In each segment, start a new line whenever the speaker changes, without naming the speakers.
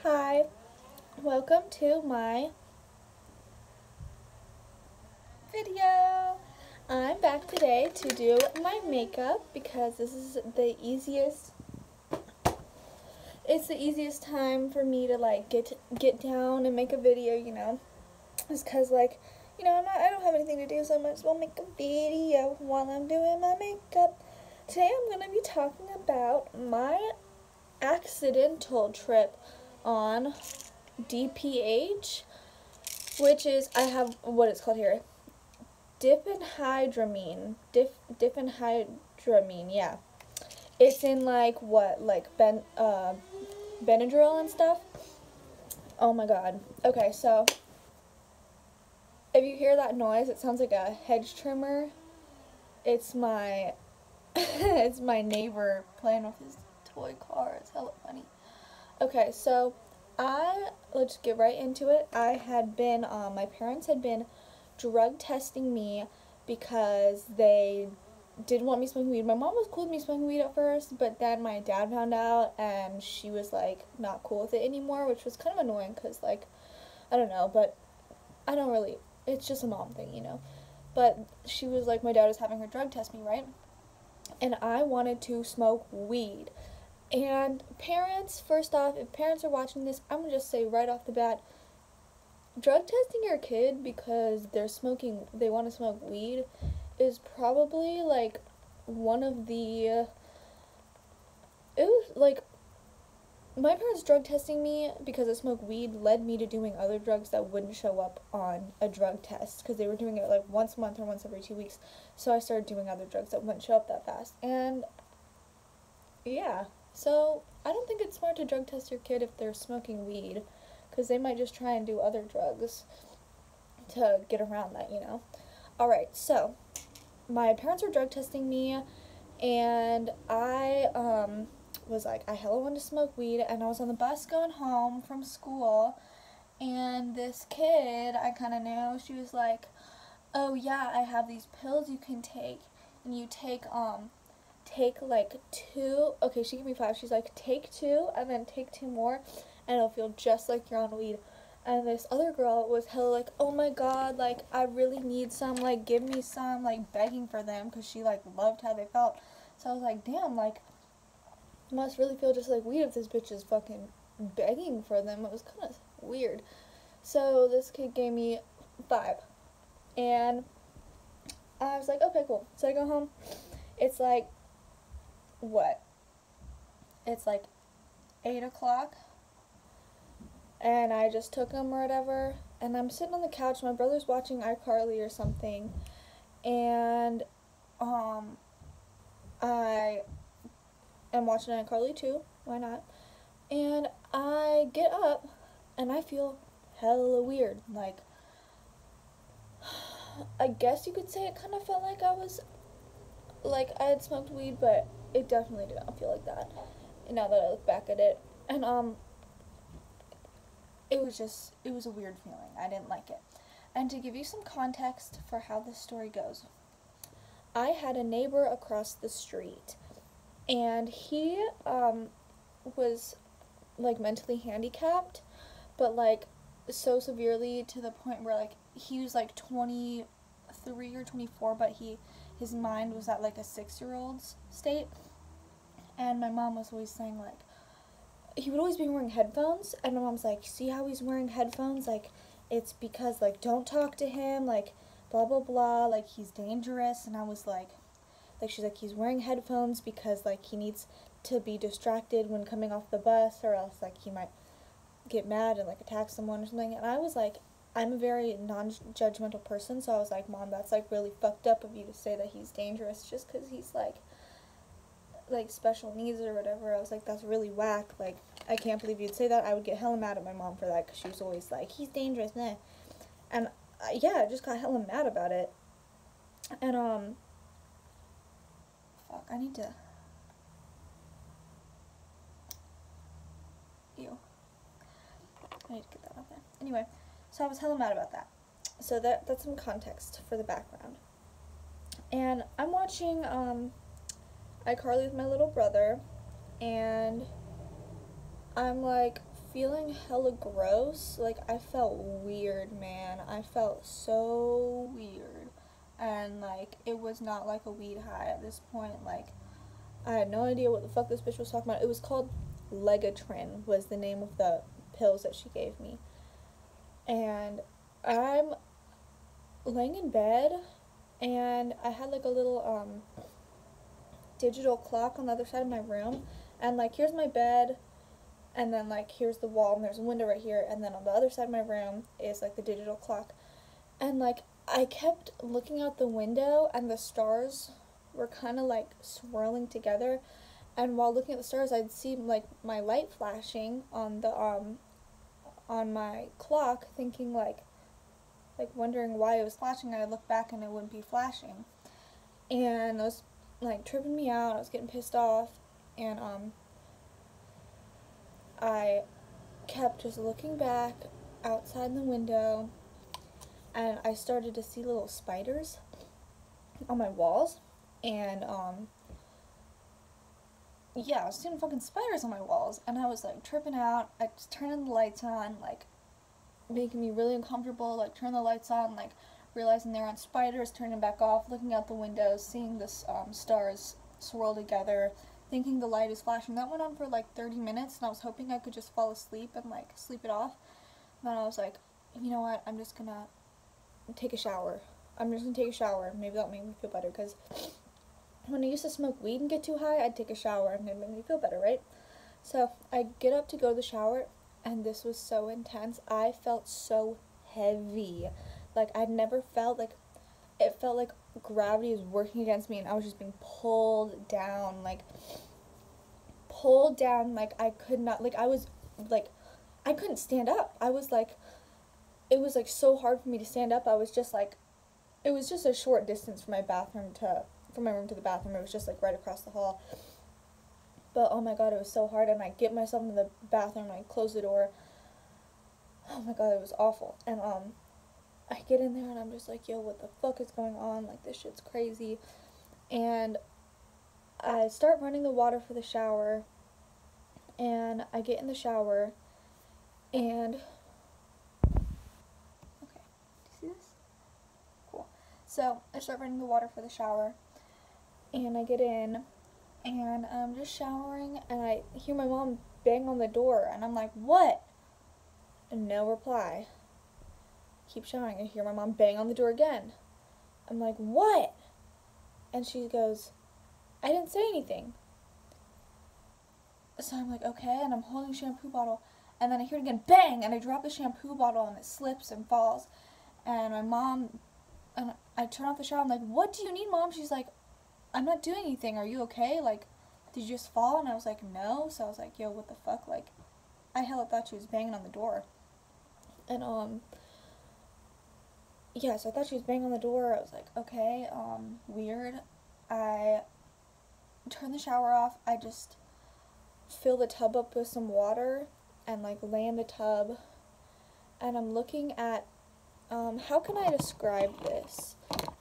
Hi, welcome to my video. I'm back today to do my makeup because this is the easiest, it's the easiest time for me to like get down and make a video, It's cause I don't have anything to do, so I might as well make a video while I'm doing my makeup. Today I'm going to be talking about my accidental trip on DPH, which is, I have what it's called here, Diphenhydramine, Diphenhydramine, yeah. It's in Benadryl and stuff. Oh my god. Okay, so if you hear that noise, it sounds like a hedge trimmer. It's my it's my neighbor playing with his toy car. It's hella funny. Okay, so let's get right into it. My parents had been drug testing me because they didn't want me smoking weed. My mom was cool with me smoking weed at first, but then my dad found out and she was like not cool with it anymore, which was kind of annoying because I don't know, but I don't really, it's just a mom thing, But she was like, my dad was having her drug test me, right? And I wanted to smoke weed. And parents, first off, if parents are watching this, I'm going to just say right off the bat, drug testing your kid because they want to smoke weed is probably one of the, my parents drug testing me because I smoke weed led me to doing other drugs that wouldn't show up on a drug test because they were doing it once a month or once every 2 weeks. So I started doing other drugs that wouldn't show up that fast. And yeah, so I don't think it's smart to drug test your kid if they're smoking weed because they might just try and do other drugs to get around that, Alright, so my parents were drug testing me and I was like, I hella wanted to smoke weed, and I was on the bus going home from school, and this kid I kind of knew, she was like, oh yeah, I have these pills you can take, and you take two, okay, she gave me 5, she's like, take 2, and then take 2 more, and it'll feel just like you're on weed. And this other girl was hella like, oh my god, I really need some, give me some, begging for them, because she loved how they felt. So I was like, damn, it must really feel just like weed if this bitch is fucking begging for them. It was kind of weird. So this kid gave me 5. And I was like, okay, cool. So I go home. It's what? It's 8 o'clock. And I just took them or whatever. And I'm sitting on the couch. My brother's watching iCarly or something. And I am watching iCarly too. Why not? And I get up and I feel hella weird. I guess you could say it kind of felt like I was I had smoked weed, but it definitely did not feel like that. And now that I look back at it, and it was a weird feeling. I didn't like it. And to give you some context for how this story goes, I had a neighbor across the street, and he was mentally handicapped, but so severely to the point where he was 23 or 24, but his mind was at a 6-year-old's state. And my mom was always saying he would always be wearing headphones, and my mom's like, see how he's wearing headphones, it's because don't talk to him, blah blah blah, he's dangerous. And I was she's like, he's wearing headphones because he needs to be distracted when coming off the bus, or else he might get mad and attack someone or something. And I was I'm a very non-judgmental person, so I was like, Mom, that's really fucked up of you to say that he's dangerous just because he's special needs or whatever. I was like, that's really whack. I can't believe you'd say that. I would get hella mad at my mom for that because she was always like, he's dangerous, nah. And yeah, I just got hella mad about it. And fuck, I need to, ew, I need to get that out there. Anyway, so I was hella mad about that. So that's some context for the background. And I'm watching iCarly with my little brother, and I'm feeling hella gross. Like, I felt weird, man. I felt so weird. And, like, it was not like a weed high at this point. Like, I had no idea what the fuck this bitch was talking about. It was called Legatrin, was the name of the pills that she gave me. And I'm laying in bed, and I had, like, a little, digital clock on the other side of my room. And, like, here's my bed, and then, like, here's the wall, and there's a window right here, and then on the other side of my room is, like, the digital clock. And, like, I kept looking out the window, and the stars were kind of, like, swirling together, and while looking at the stars, I'd see, like, my light flashing on the, on my clock, thinking, like, wondering why it was flashing, and I'd look back, and it wouldn't be flashing, and it was, like, tripping me out. I was getting pissed off, and, I kept just looking back outside the window, and I started to see little spiders on my walls, and, yeah, I was seeing fucking spiders on my walls, and I was, like, tripping out. I just turned the lights on, like, making me really uncomfortable, like, turn the lights on, like, realizing they were on spiders, turning back off, looking out the windows, seeing the stars swirl together, thinking the light is flashing. That went on for, like, 30 minutes, and I was hoping I could just fall asleep and, like, sleep it off. And then I was like, you know what, I'm just gonna take a shower. I'm just gonna take a shower. Maybe that'll make me feel better, because when I used to smoke weed and get too high, I'd take a shower, and it made me feel better, right? So I get up to go to the shower, and this was so intense. I felt so heavy. Like, I'd never felt, like, it felt like gravity was working against me, and I was just being pulled down, like, I could not, like, I was, like, I couldn't stand up. I was, like, it was, like, so hard for me to stand up. I was just, like, it was just a short distance from my room to the bathroom. It was just, like, right across the hall. But, oh my god, it was so hard, and I get myself into the bathroom, and I close the door. Oh my god, it was awful. And, I get in there, and I'm just like, yo, what the fuck is going on? Like, this shit's crazy. And I start running the water for the shower, and I get in the shower, and, okay, do you see this? Cool. So, I start running the water for the shower, and I get in, and I'm just showering, and I hear my mom bang on the door, and I'm like, what? And no reply. Keep showering. I hear my mom bang on the door again. I'm like, what? And she goes, I didn't say anything. So I'm like, okay, and I'm holding a shampoo bottle, and then I hear it again, bang, and I drop the shampoo bottle, and it slips and falls, and my mom, and I turn off the shower. I'm like, what do you need, Mom? She's like, I'm not doing anything. Are you okay? Like, did you just fall? And I was like, no. So I was like, yo, what the fuck? Like, I hella thought she was banging on the door. And, yeah, so I thought she was banging on the door. I was like, okay, weird. I turn the shower off. I just fill the tub up with some water and, like, lay in the tub. And I'm looking at, how can I describe this?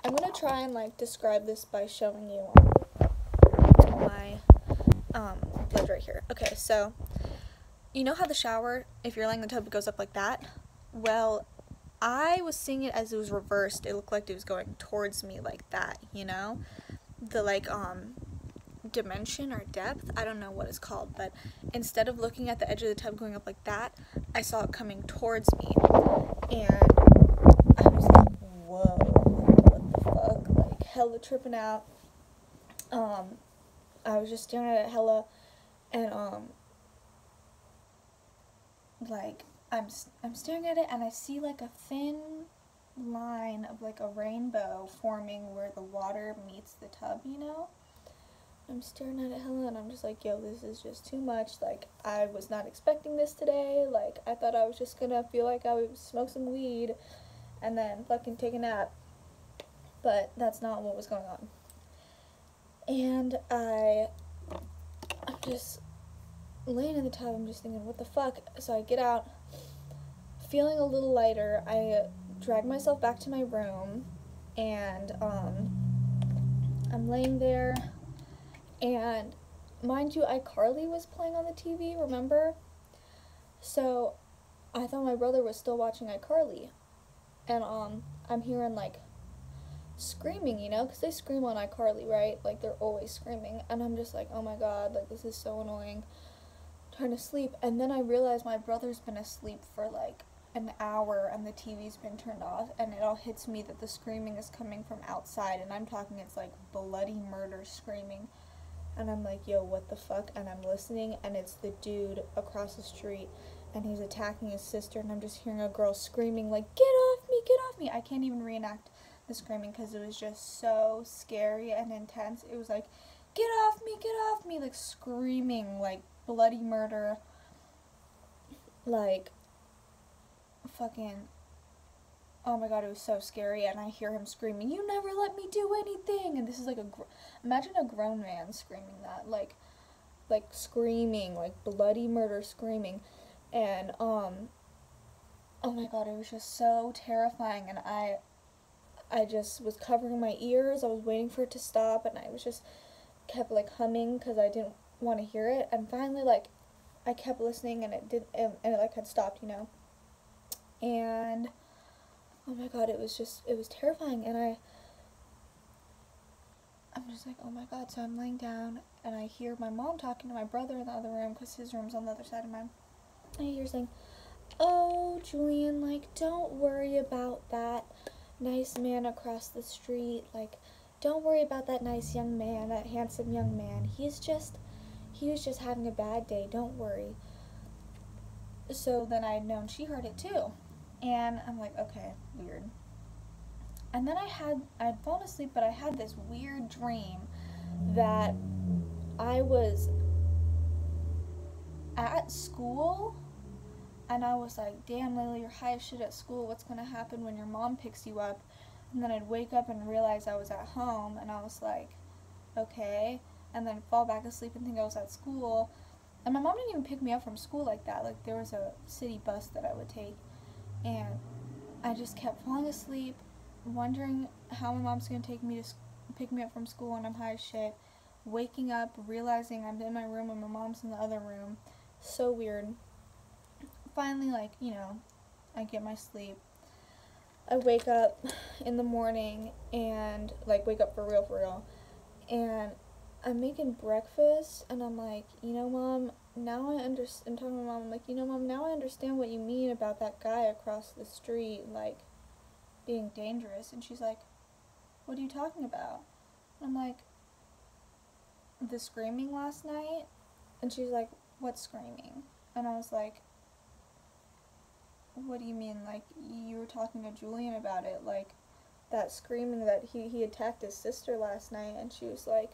I'm going to try and, like, describe this by showing you my, blood right here. Okay, so, you know how the shower, if you're laying in the tub, it goes up like that? Well, I was seeing it as it was reversed. It looked like it was going towards me like that, you know? The, like, dimension or depth, I don't know what it's called, but instead of looking at the edge of the tub going up like that, I saw it coming towards me, and I was like, whoa, what the fuck, like, hella tripping out. I was just staring at it hella, and, like, I'm staring at it, and I see, like, a thin line of, like, a rainbow forming where the water meets the tub, you know? I'm staring at it hella, and I'm just like, yo, this is just too much. Like, I was not expecting this today. Like, I thought I was just gonna feel like I would smoke some weed and then fucking take a nap. But that's not what was going on. And I'm just laying in the tub. I'm just thinking, what the fuck? So I get out, feeling a little lighter. I drag myself back to my room, and I'm laying there. And mind you, iCarly was playing on the TV, remember? So I thought my brother was still watching iCarly, and I'm hearing like screaming, you know, because they scream on iCarly, right? Like they're always screaming, and I'm just like, oh my god, like this is so annoying. Trying to sleep, and then I realized my brother's been asleep for like an hour and the TV's been turned off, and it all hits me that the screaming is coming from outside, and I'm talking it's like bloody murder screaming. And I'm like, yo, what the fuck? And I'm listening, and it's the dude across the street, and he's attacking his sister, and I'm just hearing a girl screaming, like, get off me, get off me. I can't even reenact the screaming because it was just so scary and intense. It was like, get off me, like screaming, like bloody murder, like fucking, oh my god, it was so scary. And I hear him screaming, you never let me do anything. And this is like imagine a grown man screaming that, like screaming, like bloody murder screaming. And oh my god, it was just so terrifying. And I just was covering my ears. I was waiting for it to stop, and I was just kept like humming because I didn't want to hear it. And finally, like, I kept listening, and it did, and it like had stopped, you know. And oh my god, it was terrifying. And I'm just like, oh my god. So I'm laying down, and I hear my mom talking to my brother in the other room because his room's on the other side of mine. And I hear saying, oh, Julian, like, don't worry about that nice man across the street. Like, don't worry about that nice young man, that handsome young man. He was just having a bad day. Don't worry. So then I had known she heard it too. And I'm like, okay, weird. And then I'd fallen asleep, but I had this weird dream that I was at school, and I was like, damn, Layla, you're high as shit at school. What's going to happen when your mom picks you up? And then I'd wake up and realize I was at home, and I was like, okay. And then fall back asleep and think I was at school. And my mom didn't even pick me up from school like that. Like, there was a city bus that I would take. And I just kept falling asleep, wondering how my mom's going to pick me up from school when I'm high as shit. Waking up, realizing I'm in my room and my mom's in the other room. So weird. Finally, like, you know, I get my sleep. I wake up in the morning and, like, wake up for real. And I'm making breakfast, and I'm like, you know, Mom, now I understand. I'm talking to my mom, I'm like, you know, Mom, now I understand what you mean about that guy across the street, like, being dangerous. And she's like, what are you talking about? And I'm like, the screaming last night. And she's like, what screaming? And I was like, what do you mean? Like, you were talking to Julian about it, like, that screaming that he attacked his sister last night. And she was like,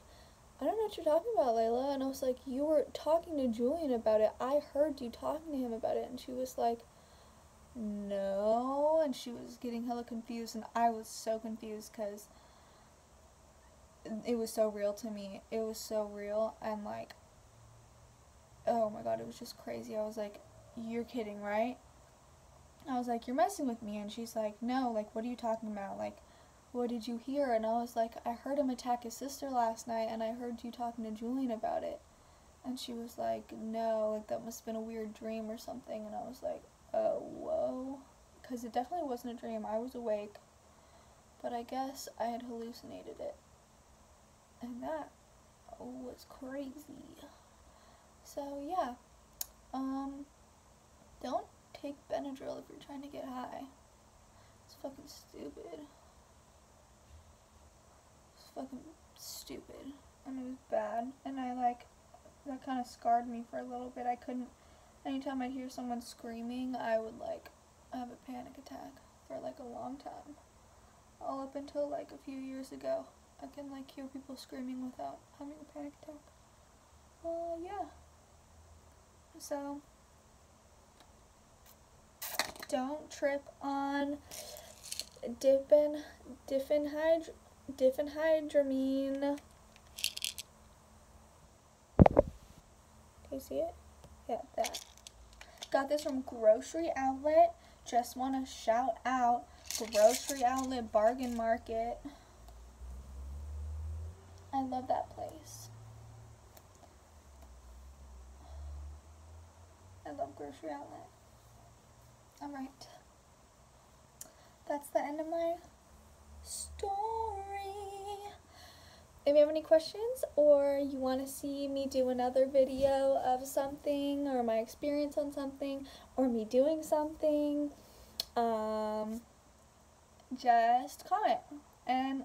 I don't know what you're talking about, Layla. And I was like, you were talking to Julian about it. I heard you talking to him about it. And she was like, no. And she was getting hella confused, and I was so confused because it was so real to me. It was so real, and like, oh my god, it was just crazy. I was like, you're kidding, right? I was like, you're messing with me. And she's like, no, like, what are you talking about? Like, what did you hear? And I was like, I heard him attack his sister last night, and I heard you talking to Julian about it. And she was like, no, like, that must have been a weird dream or something. And I was like, oh, whoa. Because it definitely wasn't a dream. I was awake. But I guess I had hallucinated it. And that was crazy. So, yeah. Don't take Benadryl if you're trying to get high. It's fucking stupid. It's fucking stupid. And it was bad. And that kind of scarred me for a little bit. I couldn't, anytime I'd hear someone screaming, I would, like, have a panic attack for, like, a long time. All up until, like, a few years ago. I can, like, hear people screaming without having a panic attack. Yeah. So, don't trip on Diphenhydramine. Can you see it? Yeah, that. Got this from Grocery Outlet. Just want to shout out Grocery Outlet Bargain Market. I love that place. I love grocery outlet. Alright. That's the end of my story. If you have any questions or you want to see me do another video of something or my experience on something or me doing something, just comment and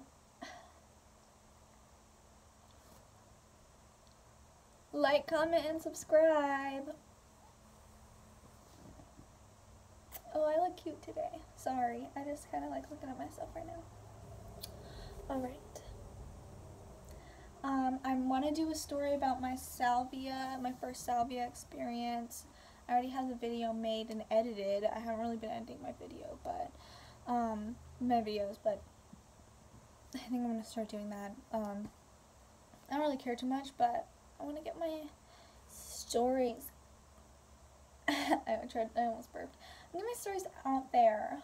like, comment, and subscribe. Oh, I look cute today. Sorry, I just kind of like looking at myself right now. Alright. I want to do a story about my salvia, my first salvia experience. I already have the video made and edited. I haven't really been editing my video, but, my videos, but I think I'm going to start doing that. I don't really care too much, but I want to get my stories, I almost burped. Get my stories out there.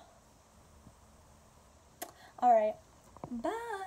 Alright, bye!